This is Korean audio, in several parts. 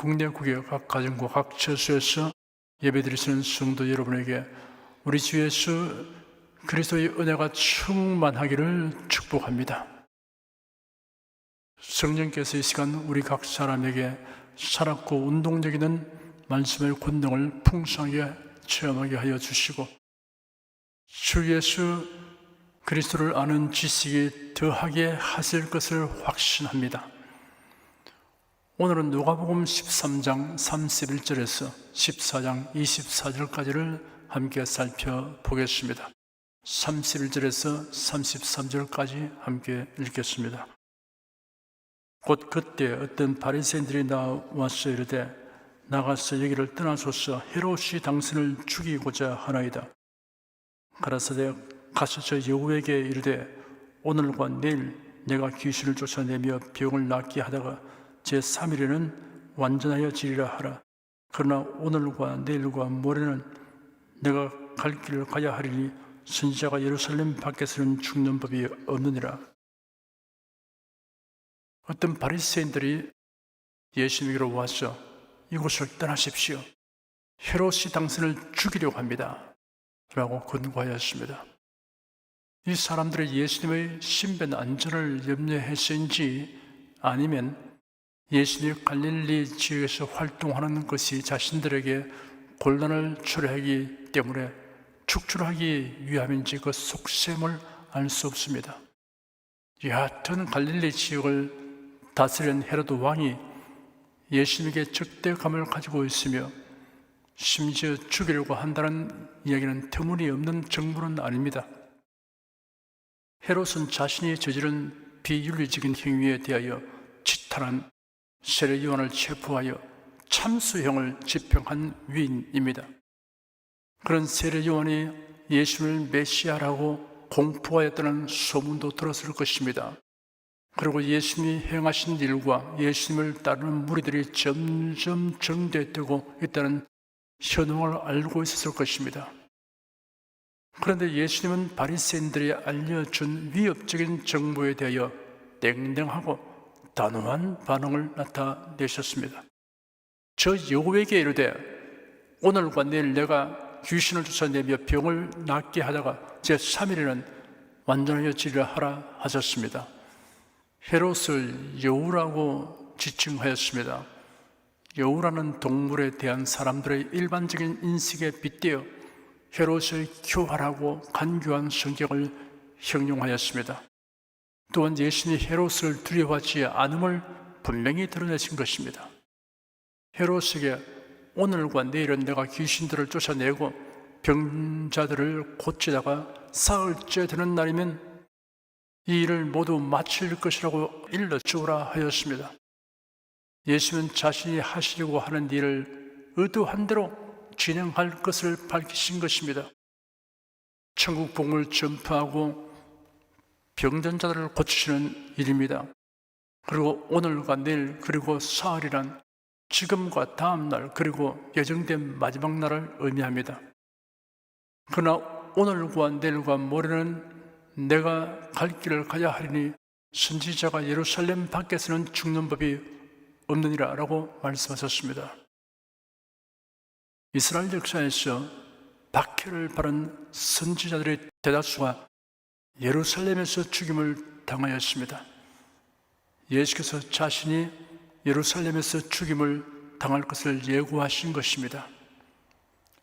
국내 국외 각 가정과 각 처소에서 예배드리시는 성도 여러분에게 우리 주 예수 그리스도의 은혜가 충만하기를 축복합니다. 성령께서 이 시간 우리 각 사람에게 살았고 운동적인 말씀의 권능을 풍성하게 체험하게 하여 주시고 주 예수 그리스도를 아는 지식이 더하게 하실 것을 확신합니다. 오늘은 누가복음 13장 31절에서 14장 24절까지를 함께 살펴보겠습니다. 31절에서 33절까지 함께 읽겠습니다. 곧 그때 어떤 바리새인들이 나와서 이르되 나가서 여기를 떠나소서 헤롯이 당신을 죽이고자 하나이다. 가라사대 가서 저 여우에게 이르되 오늘과 내일 내가 귀신을 쫓아내며 병을 낫게 하다가 제3일에는 완전하여 지리라 하라. 그러나 오늘과 내일과 모레는 내가 갈 길을 가야 하리니 선지자가 예루살렘 밖에서는 죽는 법이 없느니라. 어떤 바리새인들이 예수님에게로 와서 이곳을 떠나십시오. 헤롯이 당신을 죽이려고 합니다. 라고 권고하였습니다. 이 사람들이 예수님의 신변 안전을 염려해서인지 아니면 예수님이 갈릴리 지역에서 활동하는 것이 자신들에게 곤란을 초래하기 때문에 축출하기 위함인지 그 속셈을 알 수 없습니다. 여하튼 갈릴리 지역을 다스리는 헤로드 왕이 예수님에게 적대감을 가지고 있으며 심지어 죽이려고 한다는 이야기는 터무니없는 정보는 아닙니다. 헤롯은 자신이 저지른 비윤리적인 행위에 대하여 치탄한 세례 요한을 체포하여 참수형을 집행한 위인입니다. 그런 세례 요한이 예수를 메시아라고 공포하였다는 소문도 들었을 것입니다. 그리고 예수님이 행하신 일과 예수님을 따르는 무리들이 점점 증대되고 있다는 현황을 알고 있었을 것입니다. 그런데 예수님은 바리새인들이 알려준 위협적인 정보에 대하여 냉랭하고 단호한 반응을 나타내셨습니다. 저 여우에게 이르되 오늘과 내일 내가 귀신을 쫓아내며 병을 낫게 하다가 제3일에는 완전하여 지리라 하라 하셨습니다. 헤롯을 여우라고 지칭하였습니다. 여우라는 동물에 대한 사람들의 일반적인 인식에 빗대어 헤롯의 교활하고 간교한 성격을 형용하였습니다. 또한 예수님이 헤롯을 두려워하지 않음을 분명히 드러내신 것입니다. 헤롯에게 오늘과 내일은 내가 귀신들을 쫓아내고 병자들을 고치다가 사흘째 되는 날이면 이 일을 모두 마칠 것이라고 일러주라 하였습니다. 예수는 자신이 하시려고 하는 일을 의도한 대로 진행할 것을 밝히신 것입니다. 천국 복음을 전파하고 병든 자들을 고치시는 일입니다. 그리고 오늘과 내일 그리고 사흘이란 지금과 다음 날 그리고 예정된 마지막 날을 의미합니다. 그러나 오늘과 내일과 모레는 내가 갈 길을 가야 하리니 선지자가 예루살렘 밖에서는 죽는 법이 없느니라 라고 말씀하셨습니다. 이스라엘 역사에서 박해를 받은 선지자들의 대다수가 예루살렘에서 죽임을 당하였습니다. 예수께서 자신이 예루살렘에서 죽임을 당할 것을 예고하신 것입니다.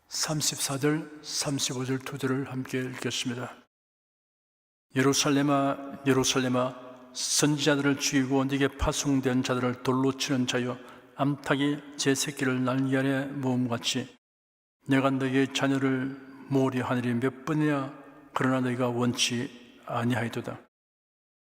34절, 35절 두 절을 함께 읽겠습니다. 예루살렘아, 예루살렘아, 선지자들을 죽이고 네게 파송된 자들을 돌로 치는 자여, 암탉이 제 새끼를 날개 아래 모음같이 내가 너희의 자녀를 모으려 하늘이 몇 번이야 그러나 너희가 원치 아니하이도다.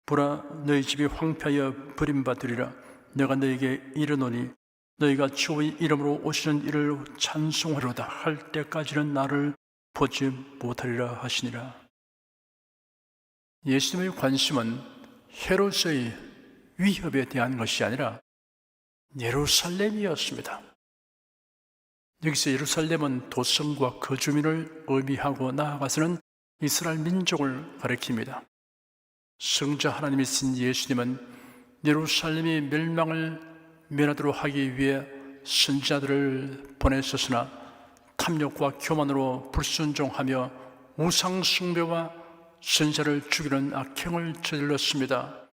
보라, 너희 집이 황폐하여 버림받으리라. 내가 너희에게 이르노니 너희가 주의 이름으로 오시는 이를 찬송하려다 할 때까지는 나를 보지 못하리라 하시니라. 예수님의 관심은 헤롯의 위협에 대한 것이 아니라 예루살렘이었습니다. 여기서 예루살렘은 도성과 그 주민을 의미하고 나아가서는 이스라엘 민족을 가리킵니다. 성자 하나님이신 예수님은 예루살렘이 멸망을 면하도록 하기 위해 선지자들을 보내셨으나 탐욕과 교만으로 불순종하며 우상 숭배와 선지자를 죽이는 악행을 저질렀습니다.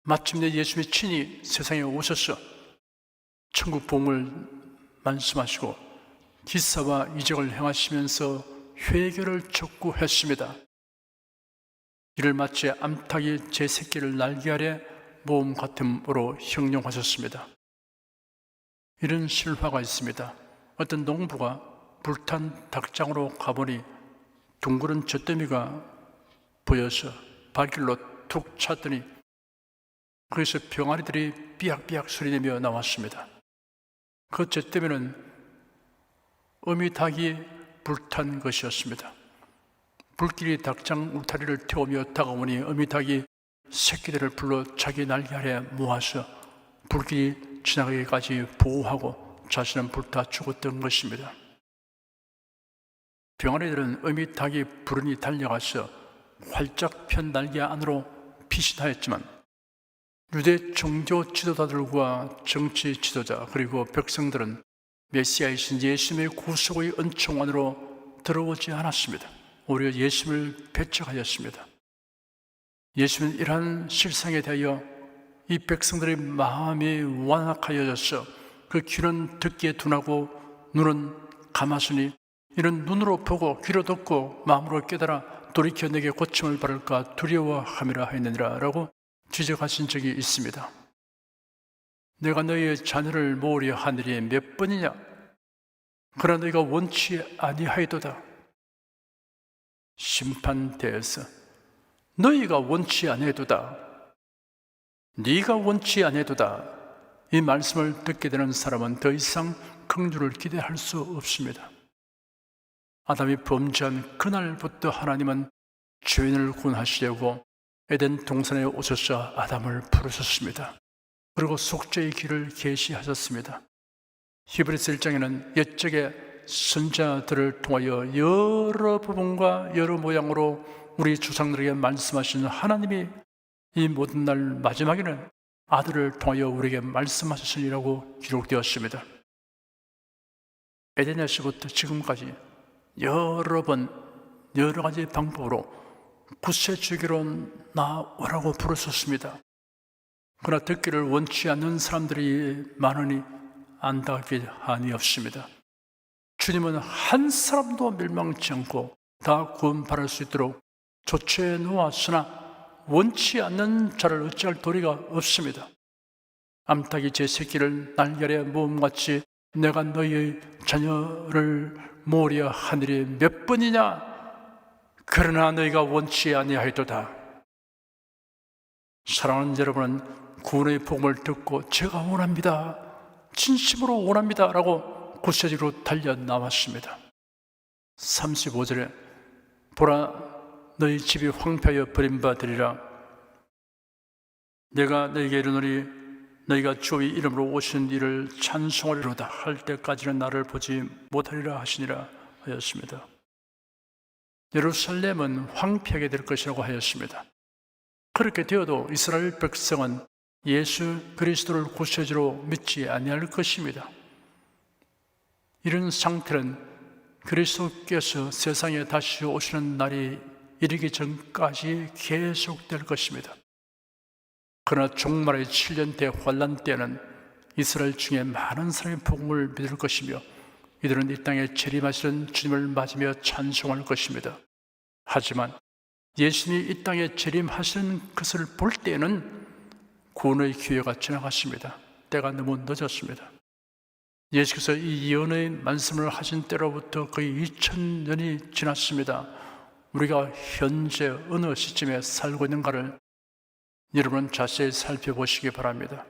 마침내 예수님이 친히 세상에 오셔서 천국 복음을 말씀하시고 기사와 이적을 행하시면서 회개를 촉구했습니다. 이를 마치 암탉이 제 새끼를 날개 아래 모음 같음으로 형용하셨습니다. 이런 실화가 있습니다. 어떤 농부가 불탄 닭장으로 가보니 둥그런 젖더미가 보여서 발길로 툭 찼더니 거기서 병아리들이 삐약삐약 소리내며 나왔습니다. 그 젖더미는 어미닭이 불탄 것이었습니다. 불길이 닭장 울타리를 태우며 다가오니 어미닭이 새끼들을 불러 자기 날개 아래 모아서 불길이 지나가기까지 보호하고 자신은 불타 죽었던 것입니다. 병아리들은 어미닭이 부르니 달려가서 활짝 편 날개 안으로 피신하였지만 유대 종교 지도자들과 정치 지도자 그리고 백성들은 메시아이신 예수님의 구속의 은총 안으로 들어오지 않았습니다. 오히려 예수님을 배척하였습니다. 예수님은 이러한 실상에 대하여 이 백성들의 마음이 완악하여져서 그 귀는 듣기에 둔하고 눈은 감았으니 이는 눈으로 보고 귀로 듣고 마음으로 깨달아 돌이켜 내게 고침을 받을까 두려워함이라 하였느니라 라고 지적하신 적이 있습니다. 내가 너희의 자녀를 모으려 하늘이 몇 번이냐? 그러나 너희가 원치 아니하였도다. 심판대에서 너희가 원치 아니하였도다. 네가 원치 아니하였도다. 이 말씀을 듣게 되는 사람은 더 이상 긍휼을 기대할 수 없습니다. 아담이 범죄한 그날부터 하나님은 죄인을 구원하시려고 에덴 동산에 오셔서 아담을 부르셨습니다. 그리고 속죄의 길을 계시하셨습니다. 히브리서 1장에는 옛적의 선지자들을 통하여 여러 부분과 여러 모양으로 우리 조상들에게 말씀하신 하나님이 이 모든 날 마지막에는 아들을 통하여 우리에게 말씀하셨으리라고 기록되었습니다. 에덴에서부터 지금까지 여러 번 여러 가지 방법으로 구세주기로 나오라고 부르셨습니다. 그러나 듣기를 원치 않는 사람들이 많으니 안타깝게 한이 없습니다. 주님은 한 사람도 멸망치 않고 다 구원받을 수 있도록 조처해 놓았으나 원치 않는 자를 어찌할 도리가 없습니다. 암탉이 제 새끼를 날개 아래 모음같이 내가 너희의 자녀를 모으려 하늘이 몇 번이냐? 그러나 너희가 원치 아니하였도다. 사랑하는 여러분은 구원의 복음을 듣고 제가 원합니다, 진심으로 원합니다 라고 구세주로 달려 나왔습니다. 35절에 보라 너희 집이 황폐하여 버림받으리라. 내가 너희에게 이르노니 너희가 주의 이름으로 오신 이를 찬송하리로다 할 때까지는 나를 보지 못하리라 하시니라 하였습니다. 예루살렘은 황폐하게 될 것이라고 하였습니다. 그렇게 되어도 이스라엘 백성은 예수 그리스도를 구세주로 믿지 아니할 것입니다. 이런 상태는 그리스도께서 세상에 다시 오시는 날이 이르기 전까지 계속될 것입니다. 그러나 종말의 7년 대환란 때는 이스라엘 중에 많은 사람이 복음을 믿을 것이며 이들은 이 땅에 재림하시는 주님을 맞으며 찬송할 것입니다. 하지만 예수님이 이 땅에 재림하시는 것을 볼 때에는 구원의 기회가 지나갔습니다. 때가 너무 늦었습니다. 예수께서 이 예언의 말씀을 하신 때로부터 거의 2000년이 지났습니다. 우리가 현재 어느 시점에 살고 있는가를 여러분은 자세히 살펴보시기 바랍니다.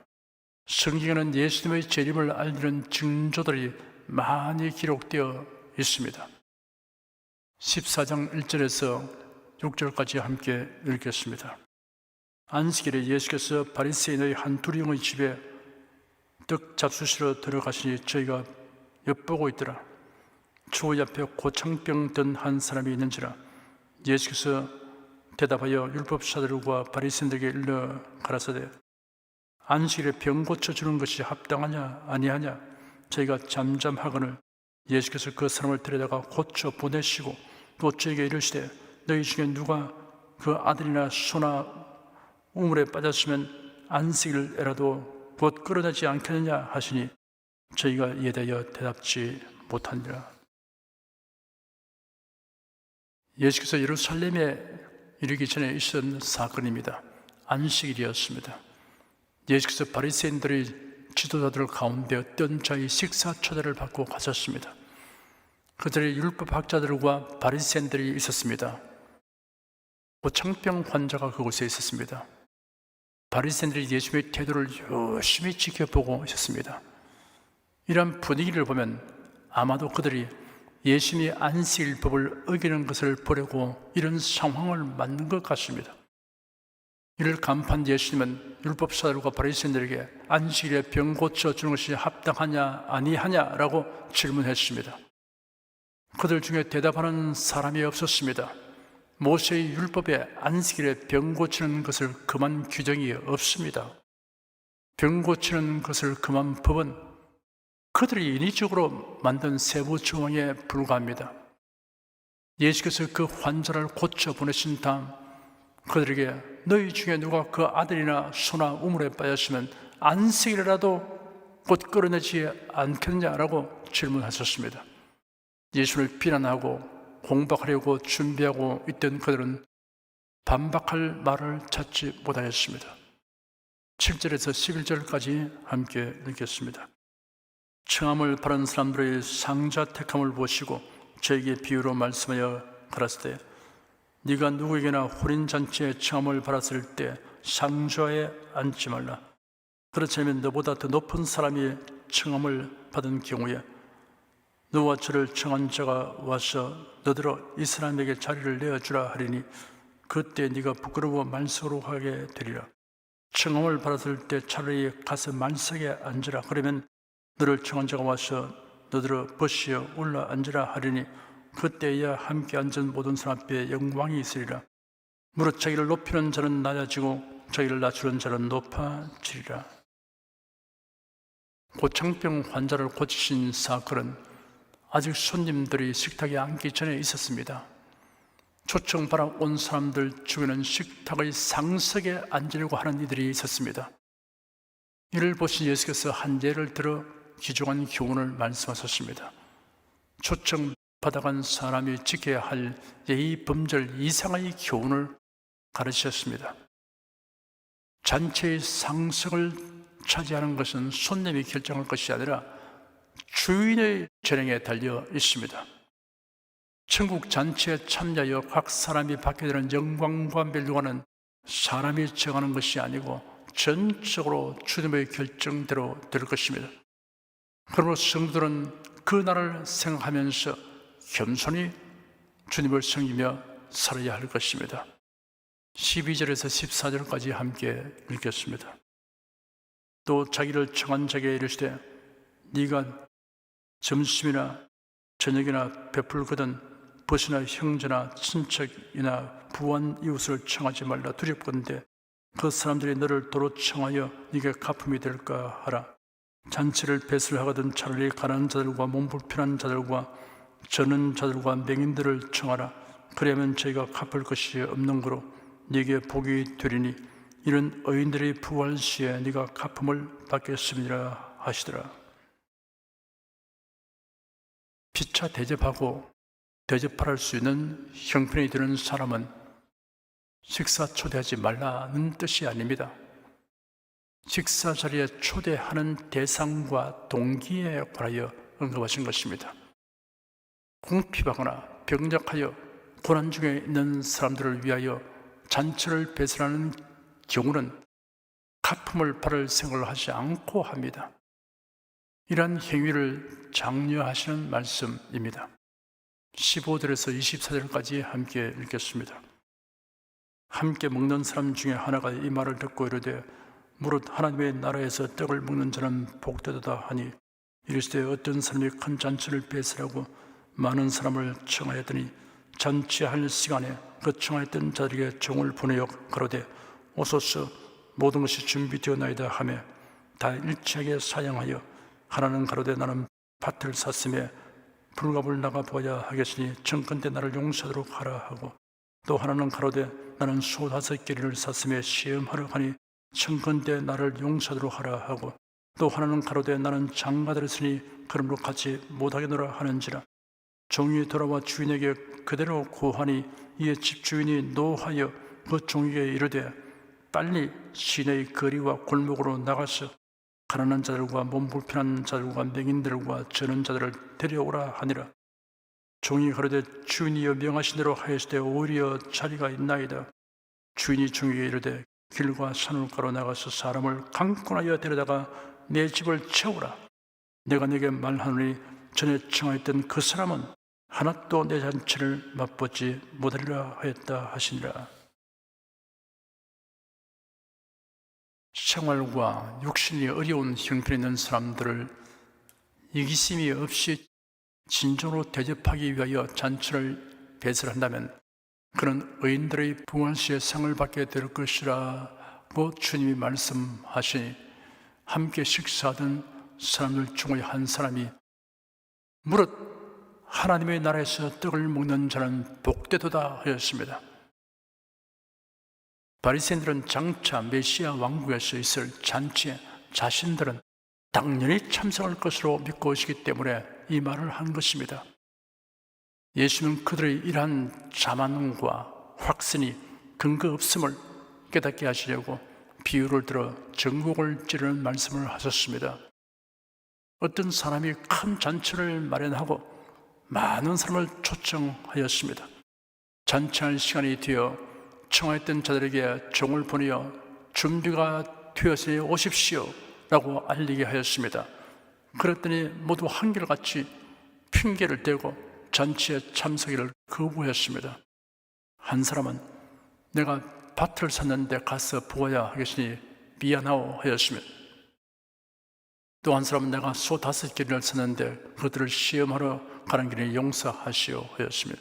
성경에는 예수님의 재림을 알리는 징조들이 많이 기록되어 있습니다. 14장 1절에서 6절까지 함께 읽겠습니다. 안식일에 예수께서 바리새인의 한 두령의 집에 떡 잡수시러 들어가시니 저희가 엿보고 있더라. 주 옆에 고창병 든 한 사람이 있는지라. 예수께서 대답하여 율법사들과 바리새인들에게 일러 가라사대 안식일에 병 고쳐주는 것이 합당하냐 아니하냐 저희가 잠잠하거늘 예수께서 그 사람을 데려다가 고쳐 보내시고 또 저에게 이르시되 너희 중에 누가 그 아들이나 소나 우물에 빠졌으면 안식일에라도 곧 끌어내지 않겠느냐 하시니 저희가 이에 대하여 대답지 못하니라. 예수께서 예루살렘에 이르기 전에 있었던 사건입니다. 안식일이었습니다. 예수께서 바리새인들의 지도자들 가운데 어떤 자의 식사 초대를 받고 가셨습니다. 그들의 율법학자들과 바리새인들이 있었습니다. 고창병 환자가 그곳에 있었습니다. 바리새인들이 예수님의 태도를 열심히 지켜보고 있었습니다. 이런 분위기를 보면 아마도 그들이 예수님이 안식일법을 어기는 것을 보려고 이런 상황을 만든 것 같습니다. 이를 간파한 예수님은 율법사들과 바리새인들에게 안식일에 병 고쳐주는 것이 합당하냐 아니하냐라고 질문했습니다. 그들 중에 대답하는 사람이 없었습니다. 모세의 율법에 안식일에 병 고치는 것을 금한 규정이 없습니다. 병 고치는 것을 금한 법은 그들이 인위적으로 만든 세부 조항에 불과합니다. 예수께서 그 환자를 고쳐 보내신 다음 그들에게 너희 중에 누가 그 아들이나 소나 우물에 빠졌으면 안식일이라도 곧 끌어내지 않겠느냐라고 질문하셨습니다. 예수를 비난하고 공박하려고 준비하고 있던 그들은 반박할 말을 찾지 못하였습니다. 7절에서 11절까지 함께 읽겠습니다. 청함을 바른 사람들의 상자 택함을 보시고 저에게 비유로 말씀하여 가라사대 네가 누구에게나 혼인잔치에 청함을 받았을 때 상좌에 앉지 말라. 그렇지 않으면 너보다 더 높은 사람이 청함을 받은 경우에 너와 저를 청한 자가 와서 너더러 이 사람에게 자리를 내어주라 하리니 그때 네가 부끄러워 말석으로 하게 되리라. 청함을 받았을 때 차라리 가서 말석에 앉으라. 그러면 너를 청한 자가 와서 너더러 벗시어 올라 앉으라 하리니 그때야 함께 앉은 모든 사람 앞에 영광이 있으리라. 무릇 자기를 높이는 자는 낮아지고 자기를 낮추는 자는 높아지리라. 고창병 환자를 고치신 사건은 아직 손님들이 식탁에 앉기 전에 있었습니다. 초청받아 온 사람들 중에는 식탁의 상석에 앉으려고 하는 이들이 있었습니다. 이를 보신 예수께서 한 예를 들어 귀중한 교훈을 말씀하셨습니다. 초청받아간 사람이 지켜야 할 예의 범절 이상의 교훈을 가르치셨습니다. 잔치의 상석을 차지하는 것은 손님이 결정할 것이 아니라 주인의 재능에 달려 있습니다. 천국 잔치에 참여하여 각 사람이 받게 되는 영광과 멸류관은 사람이 정하는 것이 아니고 전적으로 주님의 결정대로 될 것입니다. 그러므로 성도들은 그 날을 생각하면서 겸손히 주님을 섬기며 살아야 할 것입니다. 12절에서 14절까지 함께 읽겠습니다. 또 자기를 청한 자에게 이르시되 네가 점심이나 저녁이나 베풀거든 벗이나 형제나 친척이나 부한 이웃을 청하지 말라. 두렵건대 그 사람들이 너를 도로 청하여 네게 갚음이 될까 하라. 잔치를 배설하거든 차라리 가난한 자들과 몸 불편한 자들과 저는 자들과 맹인들을 청하라. 그러면 저희가 갚을 것이 없는 거로 네게 복이 되리니 이런 의인들의 부활 시에 네가 갚음을 받겠음이라 하시더라. 피차 대접하고 대접할 수 있는 형편이 되는 사람은 식사 초대하지 말라는 뜻이 아닙니다. 식사 자리에 초대하는 대상과 동기에 관하여 언급하신 것입니다. 궁핍하거나 병약하여 고난 중에 있는 사람들을 위하여 잔치를 배설하는 경우는 갚음을 받을 생각을 하지 않고 합니다. 이러한 행위를 장려하시는 말씀입니다. 15절에서 24절까지 함께 읽겠습니다. 함께 먹는 사람 중에 하나가 이 말을 듣고 이르되 무릇 하나님의 나라에서 떡을 먹는 자는 복되도다 하니 이르시되 어떤 사람이 큰 잔치를 배설하고 많은 사람을 청하였더니 잔치할 시간에 그 청하였던 자들에게 종을 보내어 가로되 오소서 모든 것이 준비되었나이다 하며 다 일치하게 사양하여 하나는 가로되 나는 밭을 샀음에 불갑을 나가 보아야 하겠으니 정컨대 나를 용서하도록 하라 하고, 또 하나는 가로되 나는 소 5개리를 샀음에 시험하러 가니 정컨대 나를 용서하도록 하라 하고, 또 하나는 가로되 나는 장가들었으니 그러므로 같이 못하겠노라 하는지라. 종이 돌아와 주인에게 그대로 고하니 이에 집주인이 노하여 그 종에게 이르되 빨리 시내의 거리와 골목으로 나가서 가난한 자들과 몸 불편한 자들과 맹인들과 저는 자들을 데려오라 하니라. 종이 가로되 주인이여 명하신 대로 하였으되 오히려 자리가 있나이다. 주인이 종에게 이르되 길과 산울가로 나가서 사람을 강권하여 데려다가 내 집을 채우라. 내가 네게 말하노니 전에 청하였던 그 사람은 하나도 내 잔치를 맛보지 못하리라 하였다 하시니라. 생활과 육신이 어려운 형편에 있는 사람들을 이기심이 없이 진정으로 대접하기 위하여 잔치를 배설한다면 그는 의인들의 부활시에 상을 받게 될 것이라고 주님이 말씀하시니, 함께 식사하던 사람들 중의 한 사람이 무릇 하나님의 나라에서 떡을 먹는 자는 복되도다 하였습니다. 바리새인들은 장차 메시아 왕국에서 있을 잔치에 자신들은 당연히 참석할 것으로 믿고 오시기 때문에 이 말을 한 것입니다. 예수는 그들의 이러한 자만과 확신이 근거 없음을 깨닫게 하시려고 비유를 들어 전곡을 찌르는 말씀을 하셨습니다. 어떤 사람이 큰 잔치를 마련하고 많은 사람을 초청하였습니다. 잔치할 시간이 되어 청하였던 자들에게 종을 보내어 준비가 되었으니 오십시오 라고 알리게 하였습니다. 그랬더니 모두 한결같이 핑계를 대고 잔치에 참석을 거부하였습니다. 한 사람은 내가 밭을 샀는데 가서 보아야 하겠으니 미안하오 하였으며, 또 한 사람은 내가 소 5개리를 샀는데 그들을 시험하러 가는 길에 용서하시오 하였으며,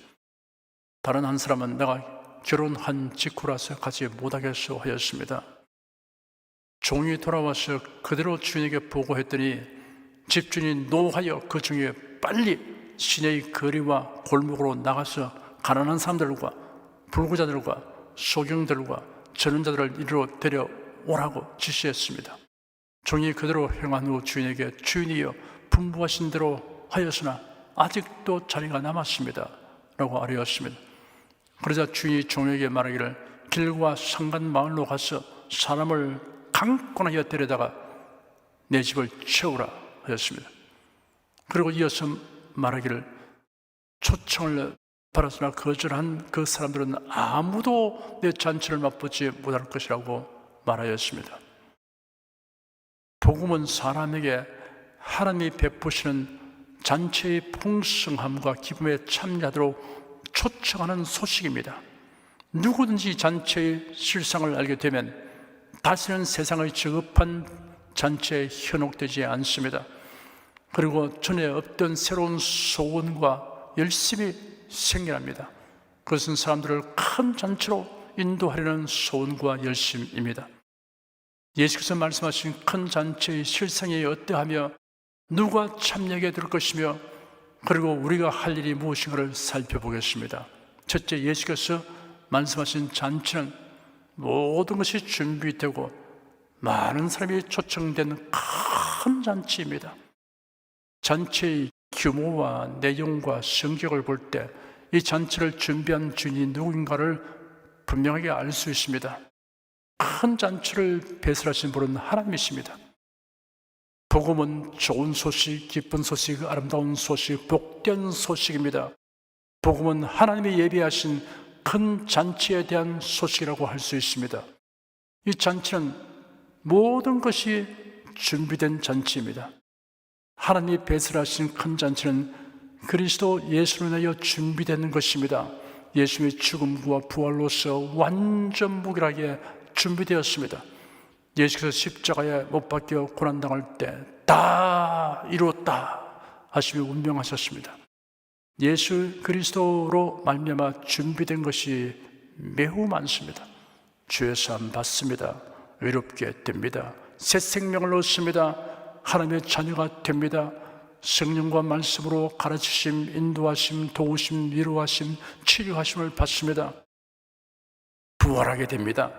다른 한 사람은 내가 결혼한 직후라서 가지 못하겠소 하였습니다. 종이 돌아와서 그대로 주인에게 보고했더니 집주인이 노하여 그 중에 빨리 시내의 거리와 골목으로 나가서 가난한 사람들과 불구자들과 소경들과 저는 자들을 이리로 데려오라고 지시했습니다. 종이 그대로 행한 후 주인에게 주인이여 분부하신 대로 하였으나 아직도 자리가 남았습니다 라고 아뢰었습니다. 그러자 주인이 종에게 말하기를 길과 상간 마을로 가서 사람을 강권하여 데려다가 내 집을 채우라 하였습니다. 그리고 이어서 말하기를 초청을 받았으나 거절한 그 사람들은 아무도 내 잔치를 맛보지 못할 것이라고 말하였습니다. 복음은 사람에게 하나님이 베푸시는 잔치의 풍성함과 기쁨에 참여하도록 초청하는 소식입니다. 누구든지 잔치의 실상을 알게 되면 다시는 세상의 저급한 잔치에 현혹되지 않습니다. 그리고 전에 없던 새로운 소원과 열심히 생겨납니다. 그것은 사람들을 큰 잔치로 인도하려는 소원과 열심입니다. 예수께서 말씀하신 큰 잔치의 실상이 어떠하며 누가 참여하게 될 것이며 그리고 우리가 할 일이 무엇인가를 살펴보겠습니다. 첫째, 예수께서 말씀하신 잔치는 모든 것이 준비되고 많은 사람이 초청된 큰 잔치입니다. 잔치의 규모와 내용과 성격을 볼 때 이 잔치를 준비한 주인이 누구인가를 분명하게 알 수 있습니다. 큰 잔치를 배설하신 분은 하나님이십니다. 복음은 좋은 소식, 기쁜 소식, 아름다운 소식, 복된 소식입니다. 복음은 하나님이 예비하신 큰 잔치에 대한 소식이라고 할 수 있습니다. 이 잔치는 모든 것이 준비된 잔치입니다. 하나님이 배설하신 큰 잔치는 그리스도 예수로 인하여 준비되는 것입니다. 예수의 죽음과 부활로서 완전 무결하게 준비되었습니다. 예수께서 십자가에 못 박혀 고난당할 때 다 이루었다 하시며 운명하셨습니다. 예수 그리스도로 말미암아 준비된 것이 매우 많습니다. 주의 사함 받습니다. 의롭게 됩니다. 새 생명을 얻습니다. 하나님의 자녀가 됩니다. 성령과 말씀으로 가르치심, 인도하심, 도우심, 위로하심, 치료하심을 받습니다. 부활하게 됩니다.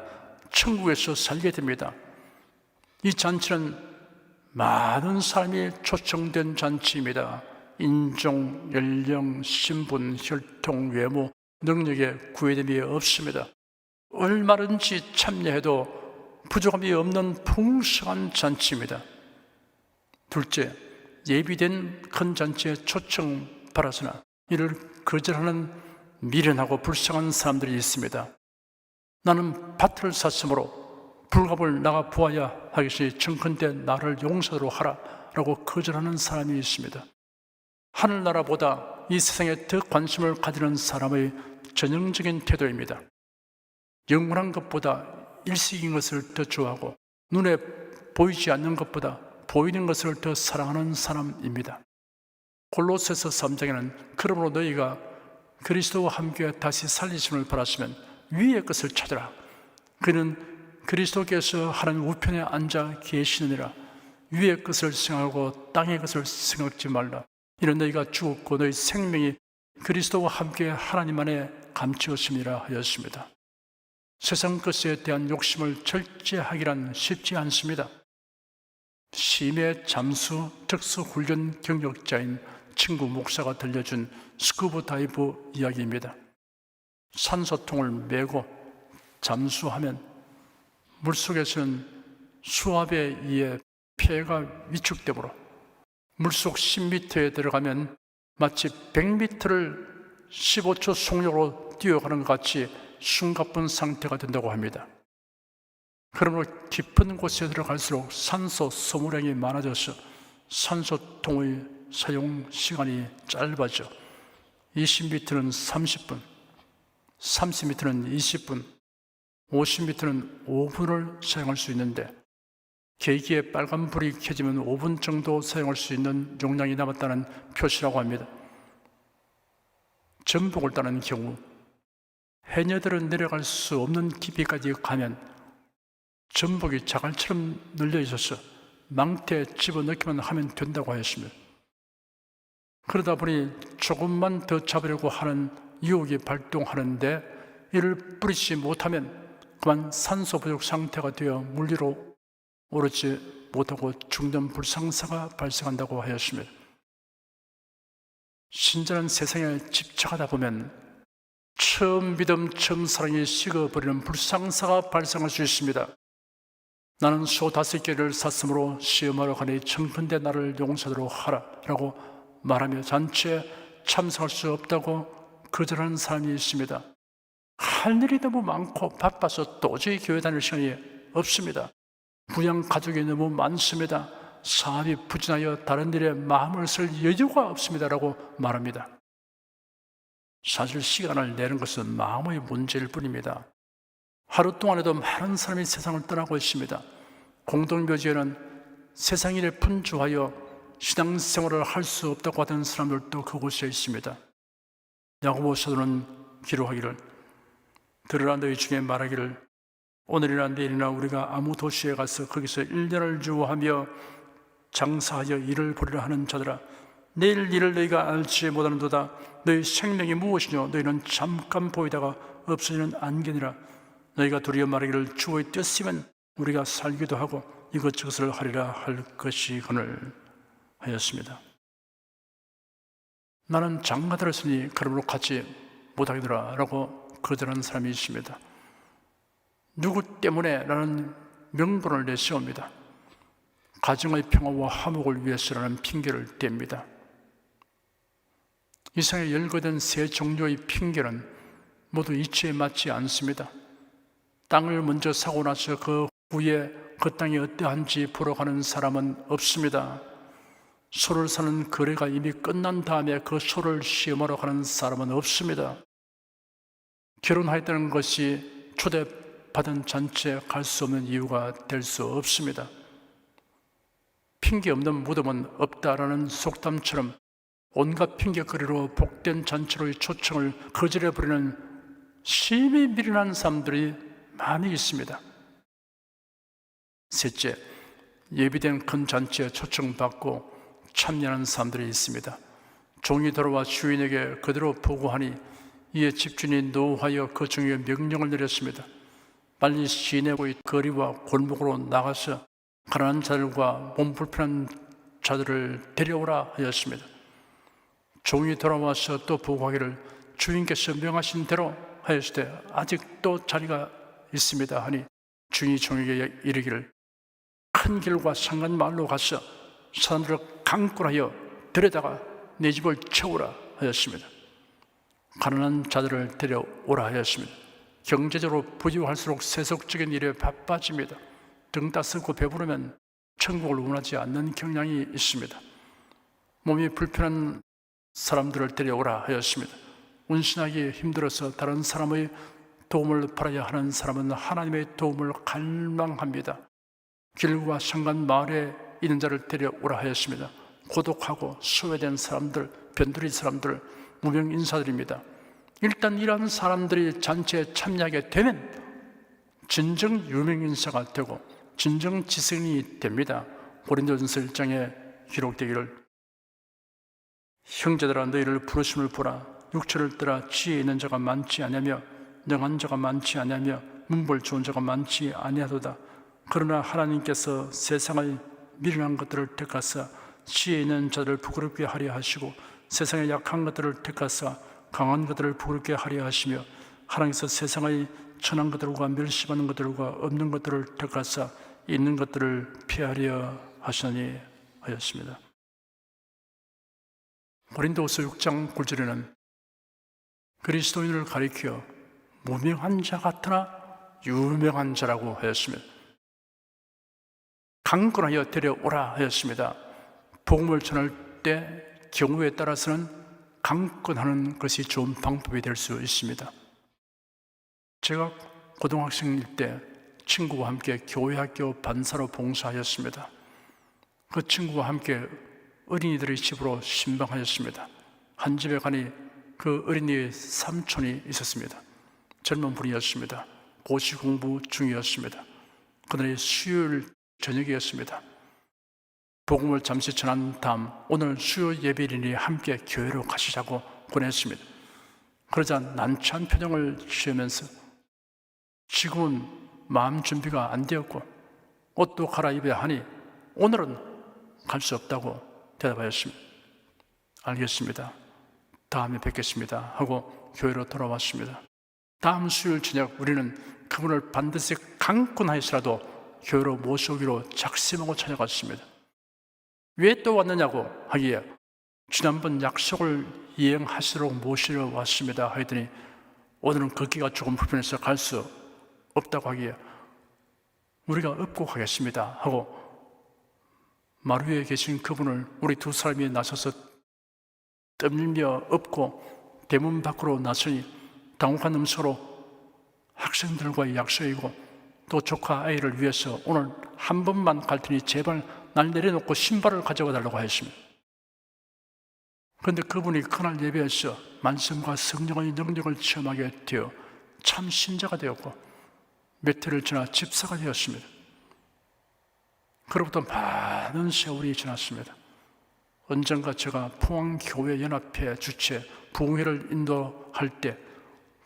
천국에서 살게 됩니다. 이 잔치는 많은 사람이 초청된 잔치입니다. 인종, 연령, 신분, 혈통, 외모, 능력에 구애됨이 없습니다. 얼마든지 참여해도 부족함이 없는 풍성한 잔치입니다. 둘째, 예비된 큰 잔치에 초청받았으나 이를 거절하는 미련하고 불쌍한 사람들이 있습니다. 나는 밭을 샀으므로 불갑을 나가 보아야 하겠으니 청컨대 나를 용서로 하라 라고 거절하는 사람이 있습니다. 하늘나라보다 이 세상에 더 관심을 가지는 사람의 전형적인 태도입니다. 영원한 것보다 일시적인 것을 더 좋아하고 눈에 보이지 않는 것보다 보이는 것을 더 사랑하는 사람입니다. 골로새서 3장에는 그러므로 너희가 그리스도와 함께 다시 살리심을 바랐으면 위의 것을 찾으라. 그는 그리스도께서 하나님 우편에 앉아 계시느니라. 위의 것을 생각하고 땅의 것을 생각지 말라. 이는 너희가 죽었고 너희 생명이 그리스도와 함께 하나님 안에 감추었음이라 하였습니다. 세상 것에 대한 욕심을 절제하기란 쉽지 않습니다. 심해 잠수 특수훈련 경력자인 친구 목사가 들려준 스쿠버 다이브 이야기입니다. 산소통을 메고 잠수하면 물속에서는 수압에 의해 폐가 위축되므로 물속 10m에 들어가면 마치 100m를 15초 속력으로 뛰어가는 것 같이 숨가쁜 상태가 된다고 합니다. 그러므로 깊은 곳에 들어갈수록 산소 소모량이 많아져서 산소통의 사용 시간이 짧아져 20m는 30분, 30m는 20분, 50m는 5분을 사용할 수 있는데 계기에 빨간불이 켜지면 5분 정도 사용할 수 있는 용량이 남았다는 표시라고 합니다. 전복을 따는 경우 해녀들은 내려갈 수 없는 깊이까지 가면 전복이 자갈처럼 늘려 있어서 망태에 집어넣기만 하면 된다고 하였습니다. 그러다 보니 조금만 더 잡으려고 하는 유혹이 발동하는데 이를 뿌리지 못하면 그만 산소 부족 상태가 되어 물 위로 오르지 못하고 죽는 불상사가 발생한다고 하였습니다. 신자는 세상에 집착하다 보면 처음 믿음, 처음 사랑이 식어버리는 불상사가 발생할 수 있습니다. 나는 소 5개를 샀으므로 시험하러 가니 청컨대 나를 용서하도록 하라 라고 말하며 잔치에 참석할 수 없다고 거절하는 사람이 있습니다. 할 일이 너무 많고 바빠서 도저히 교회 다닐 시간이 없습니다. 부양 가족이 너무 많습니다. 사업이 부진하여 다른 일에 마음을 쓸 여유가 없습니다 라고 말합니다. 사실 시간을 내는 것은 마음의 문제일 뿐입니다. 하루 동안에도 많은 사람이 세상을 떠나고 있습니다. 공동묘지에는 세상 일에 분주하여 신앙생활을 할 수 없다고 하던 사람들도 그곳에 있습니다. 야고보 사도는 기록하기를 들으라 너희 중에 말하기를 오늘이나 내일이나 우리가 아무 도시에 가서 거기서 1년을 유하며 장사하여 일을 벌이라 하는 자들아 내일 일을 너희가 알지 못하는도다. 너희 생명이 무엇이뇨 너희는 잠깐 보이다가 없어지는 안개니라. 너희가 도리어 말하기를 주의 뜻이면 우리가 살기도 하고 이것저것을 하리라 할 것이거늘 하였습니다. 나는 장가들을 쓰니 그러므로 같이 못하겠더라 라고 거절하는 사람이 있습니다. 누구 때문에 나는 명분을 내세웁니다. 가정의 평화와 화목을 위해서라는 핑계를 댑니다. 이 세상에 열거된 세 종류의 핑계는 모두 이치에 맞지 않습니다. 땅을 먼저 사고 나서 그 후에 그 땅이 어떠한지 보러 가는 사람은 없습니다. 소를 사는 거래가 이미 끝난 다음에 그 소를 시험하러 가는 사람은 없습니다. 결혼하였다는 것이 초대받은 잔치에 갈 수 없는 이유가 될 수 없습니다. 핑계 없는 무덤은 없다라는 속담처럼 온갖 핑계거리로 복된 잔치로의 초청을 거절해버리는 심히 미련한 사람들이 많이 있습니다. 셋째, 예비된 큰 잔치에 초청받고 참여하는 사람들이 있습니다. 종이 돌아와 주인에게 그대로 보고하니 이에 집주인이 노하여 그 종에게 명령을 내렸습니다. 빨리 시내의 거리와 골목으로 나가서 가난한 자들과 몸 불편한 자들을 데려오라 하였습니다. 종이 돌아와서 또 보고하기를 주인께서 명하신 대로 하였을 때 아직도 자리가 있습니다 하니 주인이 종에게 이르기를 큰 길과 상간 마을로 가서 사람들을 강권하여 데려다가 내 집을 채우라 하였습니다. 가난한 자들을 데려오라 하였습니다. 경제적으로 부유할수록 세속적인 일에 바빠집니다. 등 따스고 배부르면 천국을 원하지 않는 경향이 있습니다. 몸이 불편한 사람들을 데려오라 하였습니다. 운신하기 힘들어서 다른 사람의 도움을 받아야 하는 사람은 하나님의 도움을 갈망합니다. 길과 상간 마을에 있는 자를 데려오라 하였습니다. 고독하고 소외된 사람들, 변두리 사람들, 무명 인사들입니다. 일단 이런 사람들이 잔치에 참여하게 되면 진정 유명 인사가 되고 진정 지성인이 됩니다. 고린도전서 1장에 기록되기를 형제들아 너희를 부르심을 보라 육체를 따라 지혜 있는 자가 많지 아니하며 능한 자가 많지 아니하며 문벌 좋은 자가 많지 아니하도다. 그러나 하나님께서 세상의 미련한 것들을 택하사 지혜 있는 자들을 부끄럽게 하려 하시고 세상의 약한 것들을 택하사 강한 것들을 부끄럽게 하려 하시며 하나님께서 세상의 천한 것들과 멸시받는 것들과 없는 것들을 택하사 있는 것들을 피하려 하시니 하였습니다. 고린도후서 6장 9절에는 그리스도인을 가리켜 무명한 자 같으나 유명한 자라고 하였습니다. 강권하여 데려오라 하였습니다. 복음을 전할 때 경우에 따라서는 강권하는 것이 좋은 방법이 될 수 있습니다. 제가 고등학생일 때 친구와 함께 교회학교 반사로 봉사하였습니다. 그 친구와 함께 어린이들의 집으로 신방하였습니다. 한 집에 가니 그 어린이의 삼촌이 있었습니다. 젊은 분이었습니다. 고시 공부 중이었습니다. 그날이 수요일 저녁이었습니다. 복음을 잠시 전한 다음 오늘 수요 예배일이니 함께 교회로 가시자고 권했습니다. 그러자 난처한 표정을 지으면서 지금은 마음 준비가 안 되었고 옷도 갈아입어야 하니 오늘은 갈 수 없다고 대답하였습니다. 알겠습니다. 다음에 뵙겠습니다 하고 교회로 돌아왔습니다. 다음 수요일 저녁 우리는 그분을 반드시 강권하여서라도 교회로 모셔오기로 작심하고 찾아갔습니다. 왜 또 왔느냐고 하기에 지난번 약속을 이행하시도록 모시러 왔습니다 하더니 오늘은 걷기가 조금 불편해서 갈 수 없다고 하기에 우리가 업고 가겠습니다 하고 마루 위에 계신 그분을 우리 두 사람이 나서서 떠밀며 업고 대문 밖으로 나서니 당혹한 음소로 학생들과의 약속이고 또 조카 아이를 위해서 오늘 한 번만 갈 테니 제발 날 내려놓고 신발을 가져가 달라고 하였습니다. 그런데 그분이 그날 예배에서 말씀과 성령의 능력을 체험하게 되어 참 신자가 되었고 몇 해를 지나 집사가 되었습니다. 그로부터 많은 세월이 지났습니다. 언젠가 제가 포항교회연합회 주최 부흥회를 인도할 때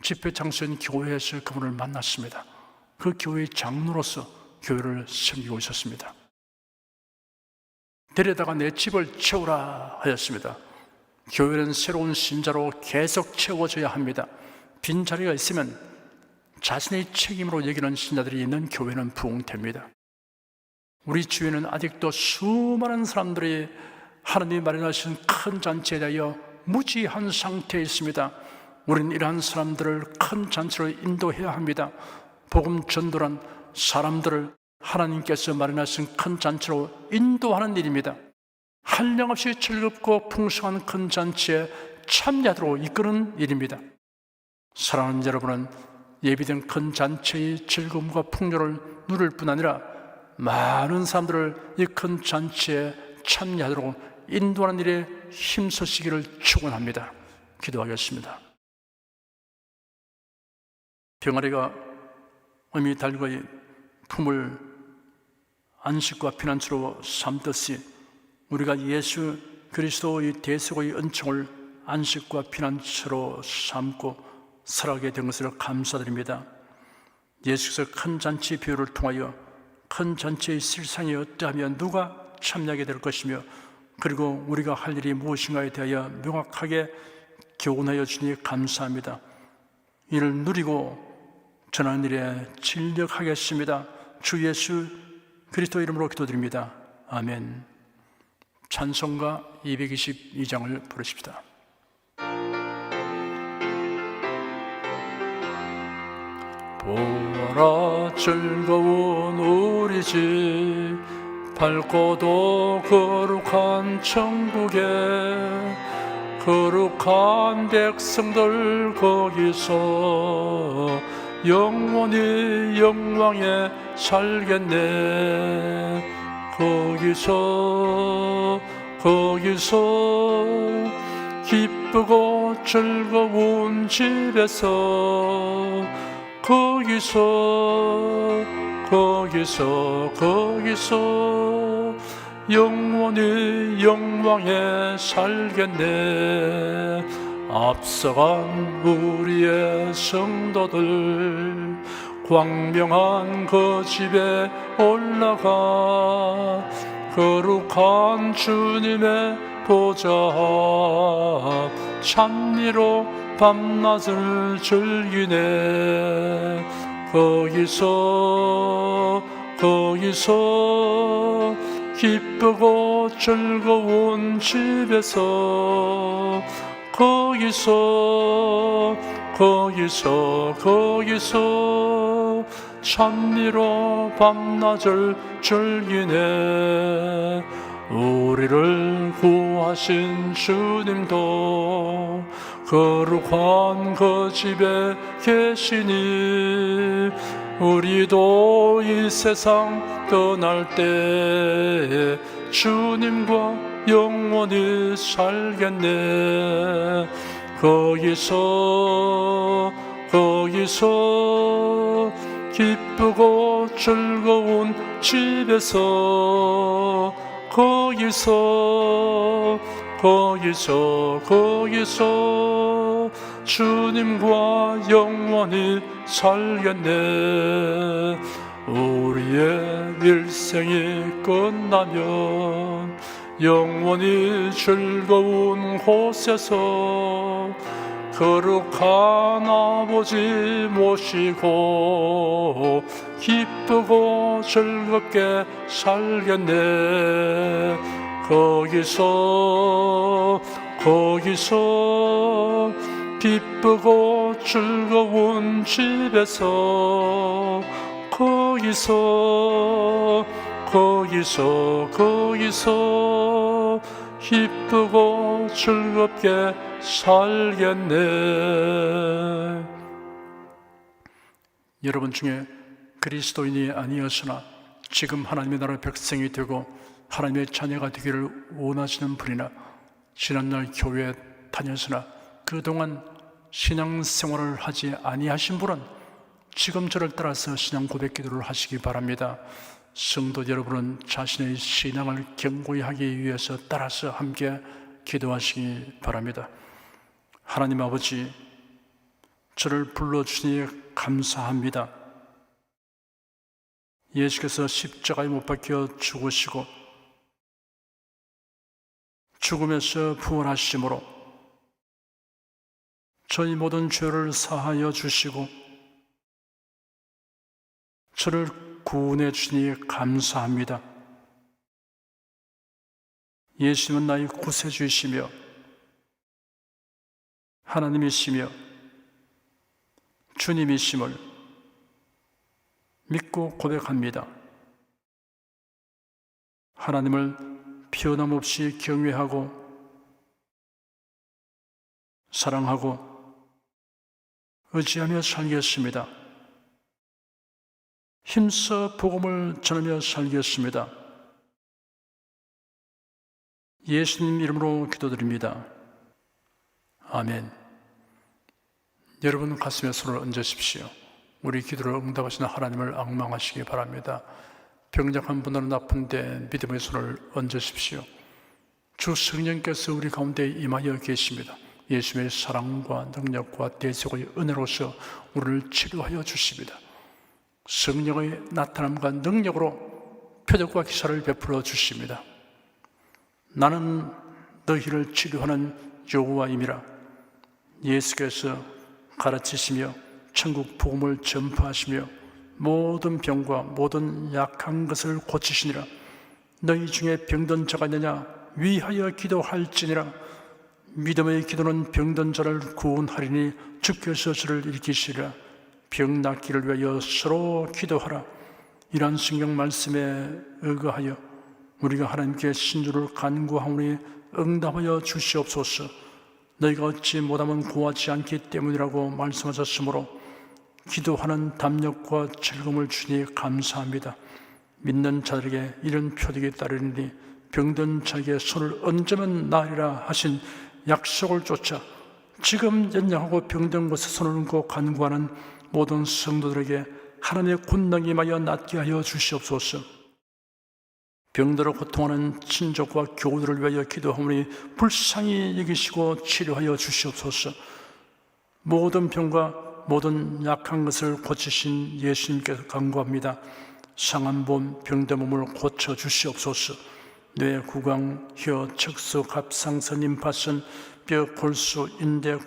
집회 장소인 교회에서 그분을 만났습니다. 그 교회의 장로로서 교회를 섬기고 있었습니다. 데려다가 내 집을 채우라 하였습니다. 교회는 새로운 신자로 계속 채워져야 합니다. 빈자리가 있으면 자신의 책임으로 여기는 신자들이 있는 교회는 부흥됩니다. 우리 주위에는 아직도 수많은 사람들이 하나님이 마련하신 큰 잔치에 대하여 무지한 상태에 있습니다. 우리는 이러한 사람들을 큰 잔치로 인도해야 합니다. 복음 전도란 사람들을 하나님께서 마련하신 큰 잔치로 인도하는 일입니다. 한량없이 즐겁고 풍성한 큰 잔치에 참여하도록 이끄는 일입니다. 사랑하는 여러분은 예비된 큰 잔치의 즐거움과 풍요를 누릴 뿐 아니라 많은 사람들을 이 큰 잔치에 참여하도록 인도하는 일에 힘쓰시기를 축원합니다. 기도하겠습니다. 병아리가 어미 닭의 품을 안식과 피난처로 삼듯이 우리가 예수 그리스도의 대속의 은총을 안식과 피난처로 삼고 살아가게 된 것을 감사드립니다. 예수께서 큰 잔치 비유를 통하여 큰 잔치의 실상이 어떠하면 누가 참여하게 될 것이며 그리고 우리가 할 일이 무엇인가에 대하여 명확하게 교훈하여 주니 감사합니다. 이를 누리고 전하는 일에 진력하겠습니다. 주 예수 그리스도 이름으로 기도드립니다. 아멘. 찬송가 222장을 부르십시다. 보아라 즐거운 우리 집 밝고도 거룩한 천국에 거룩한 백성들 거기서 영원히 영광에 살겠네. 거기서 기쁘고 즐거운 집에서 거기서 영원히 영광에 살겠네. 앞서간 우리의 성도들 광명한 그 집에 올라가 거룩한 주님의 보좌 찬미로 밤낮을 즐기네. 거기서 기쁘고 즐거운 집에서 거기서 찬미로 밤낮을 즐기네. 우리를 구하신 주님도 거룩한 그 집에 계시니 우리도 이 세상 떠날 때 주님과 영원히 살겠네. 거기서 기쁘고 즐거운 집에서 거기서 주님과 영원히 살겠네. 우리의 일생이 끝나면 영원히 즐거운 곳에서 거룩한 아버지 모시고 기쁘고 즐겁게 살겠네. 거기서 기쁘고 즐거운 집에서 거기서 기쁘고 즐겁게 살겠네. 여러분 중에 그리스도인이 아니었으나 지금 하나님의 나라 백성이 되고 하나님의 자녀가 되기를 원하시는 분이나 지난날 교회에 다녔으나 그동안 신앙생활을 하지 아니하신 분은 지금 저를 따라서 신앙 고백 기도를 하시기 바랍니다. 성도 여러분은 자신의 신앙을 견고히 하기 위해서 따라서 함께 기도하시기 바랍니다. 하나님 아버지, 저를 불러주시니 감사합니다. 예수께서 십자가에 못 박혀 죽으시고 죽음에서 부활하심으로 저희 모든 죄를 사하여 주시고 저를 구원해 주시니 감사합니다. 예수님은 나의 구세주이시며 하나님이시며 주님이심을 믿고 고백합니다. 하나님을 변함없이 경외하고 사랑하고 의지하며 살겠습니다. 힘써 복음을 전하며 살겠습니다. 예수님 이름으로 기도드립니다. 아멘. 여러분 가슴에 손을 얹으십시오. 우리 기도를 응답하시는 하나님을 앙망하시기 바랍니다. 병약한 분들은 아픈데 믿음의 손을 얹으십시오. 주 성령께서 우리 가운데 임하여 계십니다. 예수님의 사랑과 능력과 대속의 은혜로서 우리를 치료하여 주십니다. 성령의 나타남과 능력으로 표적과 기사를 베풀어 주십니다. 나는 너희를 치료하는 여호와임이라. 예수께서 가르치시며 천국 복음을 전파하시며 모든 병과 모든 약한 것을 고치시니라. 너희 중에 병든 자가 있느냐? 위하여 기도할지니라. 믿음의 기도는 병든 자를 구원하리니 주께서 저를 일으키시리라. 병 낫기를 위하여 서로 기도하라. 이러한 성경 말씀에 의거하여 우리가 하나님께 신주를 간구하오니 응답하여 주시옵소서. 너희가 얻지 못하면 구하지 않기 때문이라고 말씀하셨으므로 기도하는 담력과 즐거움을 주니 감사합니다. 믿는 자들에게 이런 표적이 따르니 병든 자에게 손을 얹으면 나으리라 하신 약속을 쫓아 지금 연약하고 병든 곳에 손을 얹고 간구하는 모든 성도들에게 하나님의 권능이 임하여 낫게 하여 주시옵소서. 병들어 고통하는 친족과 교우들을 위하여 기도하오니 불쌍히 여기시고 치료하여 주시옵소서. 모든 병과 모든 약한 것을 고치신 예수님께서 간구합니다. 상한 몸, 병든 몸을 고쳐 주시옵소서. 뇌, 구강, 혀, 척수, 갑상선, 임파선, 뼈, 골수, 인대,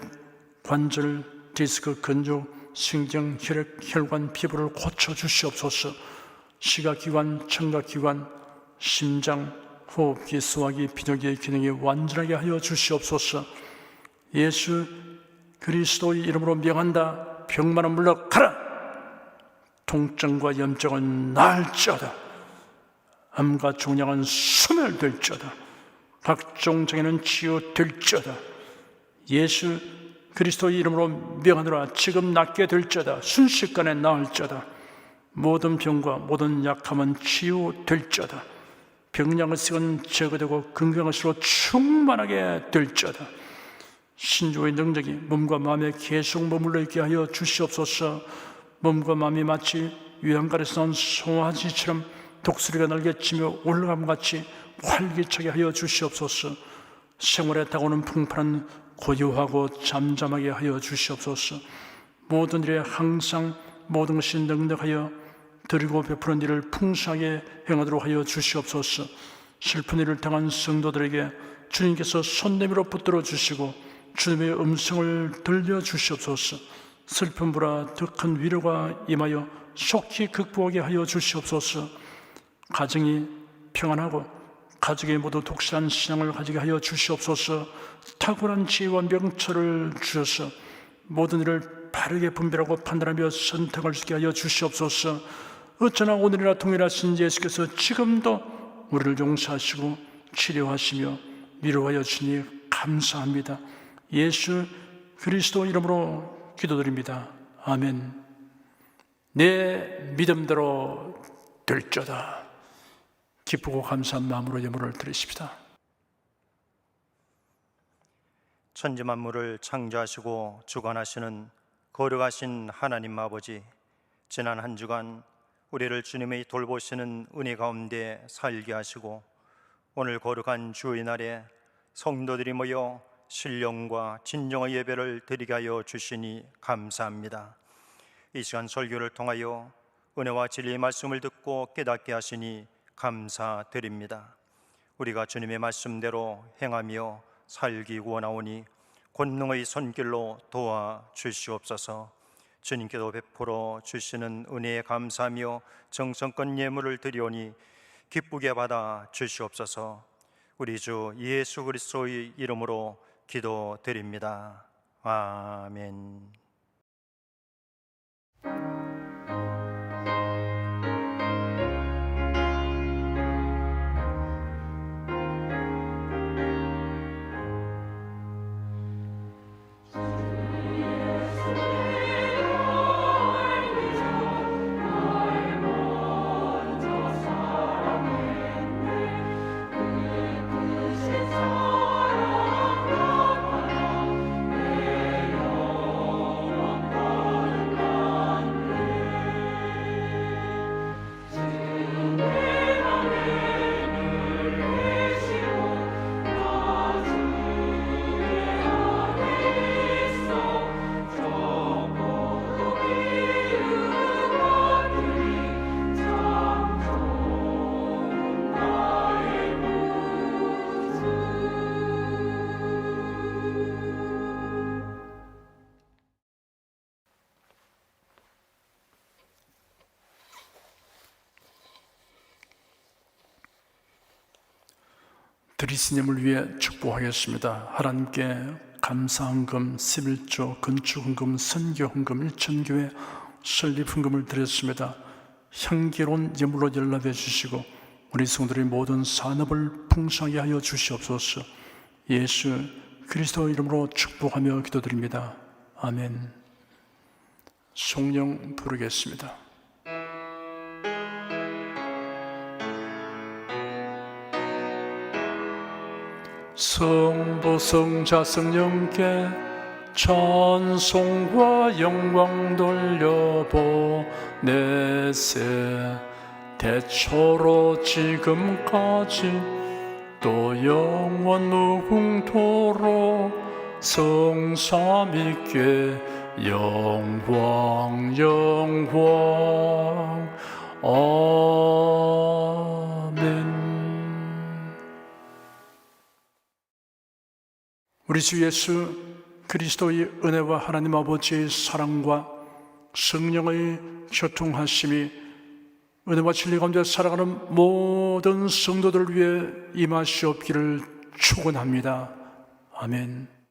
관절, 디스크, 근육, 신경, 혈액, 혈관, 피부를 고쳐 주시옵소서. 시각기관, 청각기관, 심장, 호흡기, 소화기, 비뇨기의 기능이 완전하게 하여 주시옵소서. 예수 그리스도의 이름으로 명한다. 병만은 물러가라. 통증과 염증은 나을지어다. 암과 종양은 소멸될지어다. 각종 장애는 치유될지어다. 예수 그리스도의 이름으로 명하노라. 지금 낫게 될지어다. 순식간에 나을지어다. 모든 병과 모든 약함은 치유될지어다. 병량의식은 제거되고 건강의식으로 충만하게 될지어다. 신주의 능력이 몸과 마음에 계속 머물러 있게 하여 주시옵소서. 몸과 마음이 마치 유황가에서 나온 송아지처럼 독수리가 날개치며 올라감과 같이 활기차게 하여 주시옵소서. 생활에 다가오는 풍파는 고요하고 잠잠하게 하여 주시옵소서. 모든 일에 항상 모든 것이 넉넉하여 드리고 베푸는 일을 풍성하게 행하도록 하여 주시옵소서. 슬픈 일을 당한 성도들에게 주님께서 손 내밀어 붙들어 주시고 주님의 음성을 들려주시옵소서. 슬픔보다 더 큰 위로가 임하여 속히 극복하게 하여 주시옵소서. 가정이 평안하고 가족이 모두 독실한 신앙을 가지게 하여 주시옵소서. 탁월한 지혜와 명철을 주셔서 모든 일을 바르게 분별하고 판단하며 선택할 수 있게 하여 주시옵소서. 어쩌나 오늘이나 동일하신 예수께서 지금도 우리를 용서하시고 치료하시며 위로하여 주니 감사합니다. 예수 그리스도 이름으로 기도드립니다. 아멘. 내 믿음대로 될지어다. 기쁘고 감사한 마음으로 예물을 드리십시다. 천지 만물을 창조하시고 주관하시는 거룩하신 하나님 아버지, 지난 한 주간 우리를 주님의 돌보시는 은혜 가운데 살게 하시고 오늘 거룩한 주의 날에 성도들이 모여 신령과 진정의 예배를 드리게 하여 주시니 감사합니다. 이 시간 설교를 통하여 은혜와 진리의 말씀을 듣고 깨닫게 하시니 감사드립니다. 우리가 주님의 말씀대로 행하며 살기 원하오니 권능의 손길로 도와주시옵소서. 주님께도 베풀어 주시는 은혜에 감사하며 정성껏 예물을 드리오니 기쁘게 받아 주시옵소서. 우리 주 예수 그리스도의 이름으로 기도드립니다. 아멘. 드리스님을 위해 축복하겠습니다. 하나님께 감사헌금, 11조, 건축헌금, 선교헌금, 일천교회 설립헌금을 드렸습니다. 향기로운 예물로 연락해 주시고 우리 성도들의 모든 산업을 풍성하게 하여 주시옵소서. 예수 그리스도 이름으로 축복하며 기도드립니다. 아멘. 성령 부르겠습니다. 성부 성자 성령께 찬송과 영광 돌려보내세. 대초로 지금까지 또 영원 무궁토록 성삼위께 영광 영광. 아멘. 우리 주 예수 그리스도의 은혜와 하나님 아버지의 사랑과 성령의 교통하심이 은혜와 진리 가운데 살아가는 모든 성도들을 위해 임하시옵기를 축원합니다. 아멘.